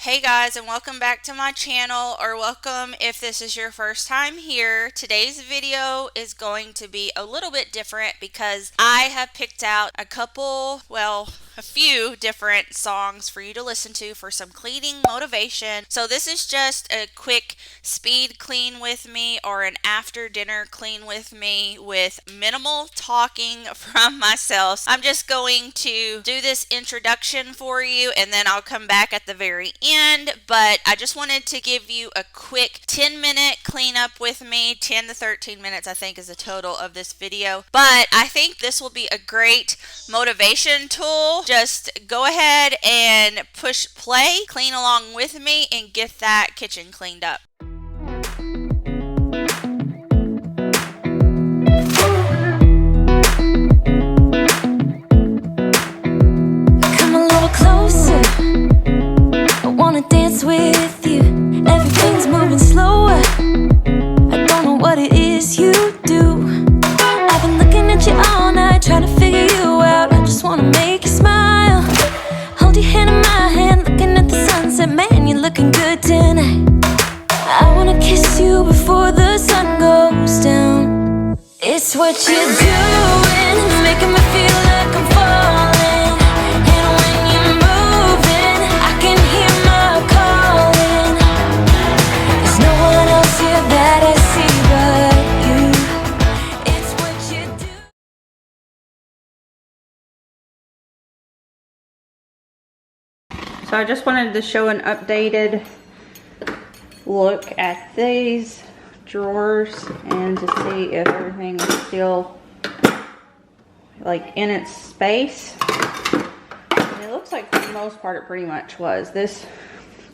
Hey guys, and welcome back to my channel, or welcome if this is your first time here. Today's video is going to be a little bit different because I have picked out a few different songs for you to listen to for some cleaning motivation. So this is just a quick speed clean with me or an after dinner clean with me with minimal talking from myself. I'm just going to do this introduction for you and then I'll come back at the very end, but I just wanted to give you a quick 10-minute cleanup with me. 10 to 13 minutes I think is the total of this video, but I think this will be a great motivation tool. Just go ahead and push play, clean along with me, and get that kitchen cleaned up. With you, everything's moving slower. I don't know what it is you do. I've been looking at you all night, trying to figure you out. I just wanna make you smile. Hold your hand in my hand, looking at the sunset. Man, you're looking good tonight. I wanna kiss you before the sun goes down. It's what you're doing, it's making me feel like I'm falling. And when you're moving, I can hear my calling. There's no one else here that I see but you. It's what you do. So I just wanted to show an updated look at these drawers and to see if everything is still like in its space. And it looks like for the most part it pretty much was. This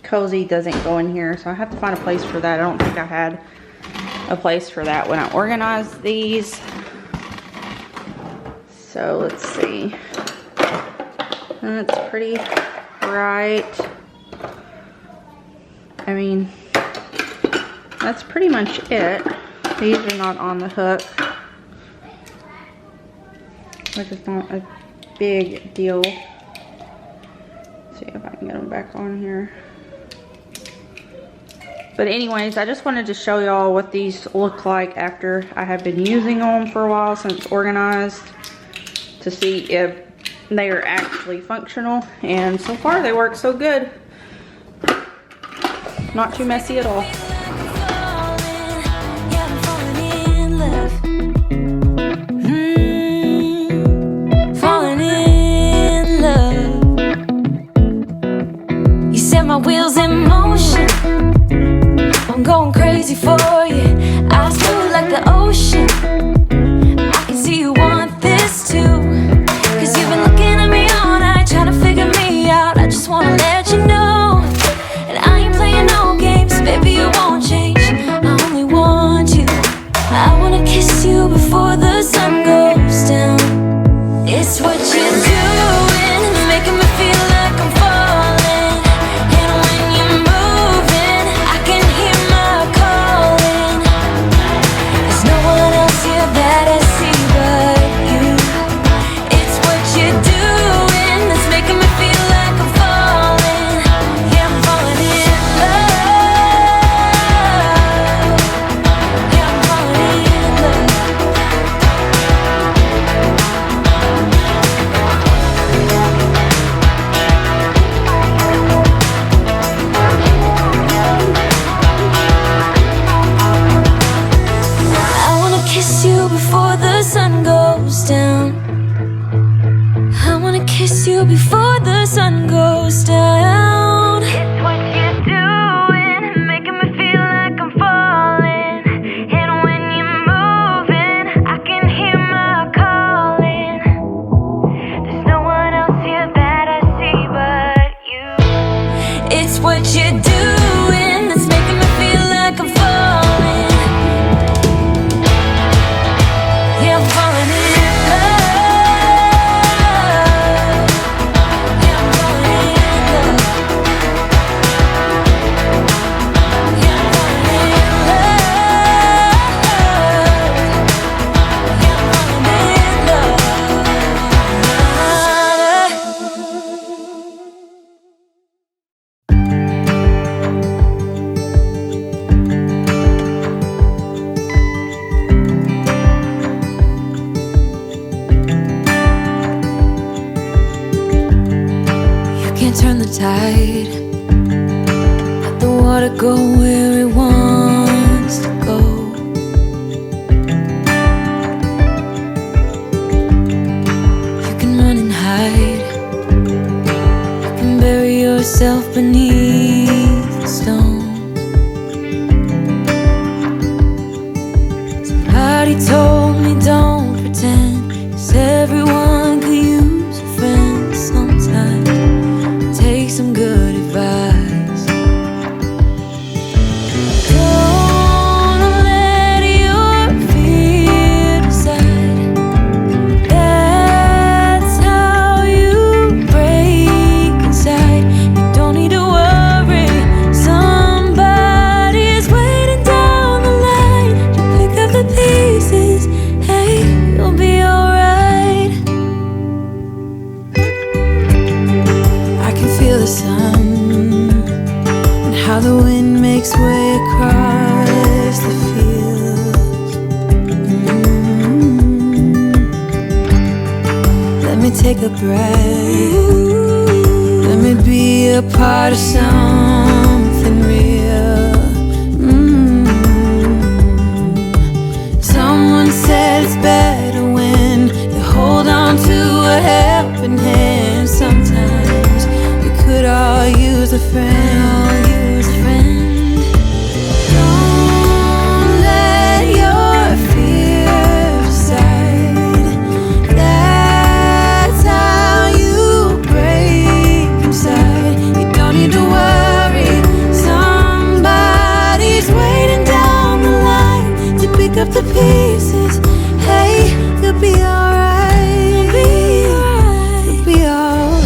cozy doesn't go in here, so I have to find a place for that. I don't think I had a place for that when I organized these. So let's see. That's pretty bright. I mean, that's pretty much it. These are not on the hook, which is not a big deal. Let's see if I can get them back on here. But anyways, I just wanted to show y'all what these look like after I have been using them for a while since organized, to see if they are actually functional. And so far they work so good. Not too messy at all. My wheels in motion, I'm going crazy for you. Eyes blue like the ocean. I can see you want this too, cause you've been looking at me all night, trying to figure me out. I just wanna let you know, and I ain't playing no games, baby, you won't change. I only want you. I wanna kiss you before the sun goes down. It's what you're doing, it's making me feel like I'm falling. Before the sun goes down. It's what you're doing, making me feel like I'm falling. And when you're moving, I can hear my calling. There's no one else here that I see but you. It's what you're doing that's making me feel like I'm falling. Yeah, I'm falling in love. tide. Let the water go where it wants to go. You can run and hide. You can bury yourself beneath the stones. Somebody told me don't pretend, 'cause everyone could use a friend sometimes. Take some good advice. Don't let your fear decide. That's how you break inside. You don't need to worry. Somebody's waiting down the line to pick up the pieces. Hey, you'll be alright. I can feel the sun and how the wind makes way across the fields. Let me take a breath. Let me be a part of something real. Someone said it's better when you hold on to a helping hand. Sometimes we could all use a friend. Don't let your fears decide. That's how you break inside. You don't need to worry. Somebody's waiting down the line to pick up the pieces. Hey, you'll be alright. You'll be alright.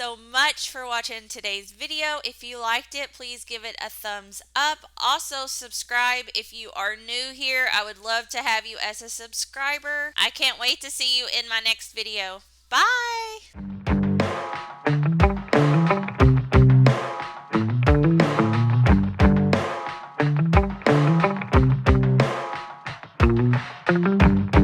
so much for watching today's video. If you liked it, please give it a thumbs up. Also, subscribe if you are new here. I would love to have you as a subscriber. I can't wait to see you in my next video. Bye!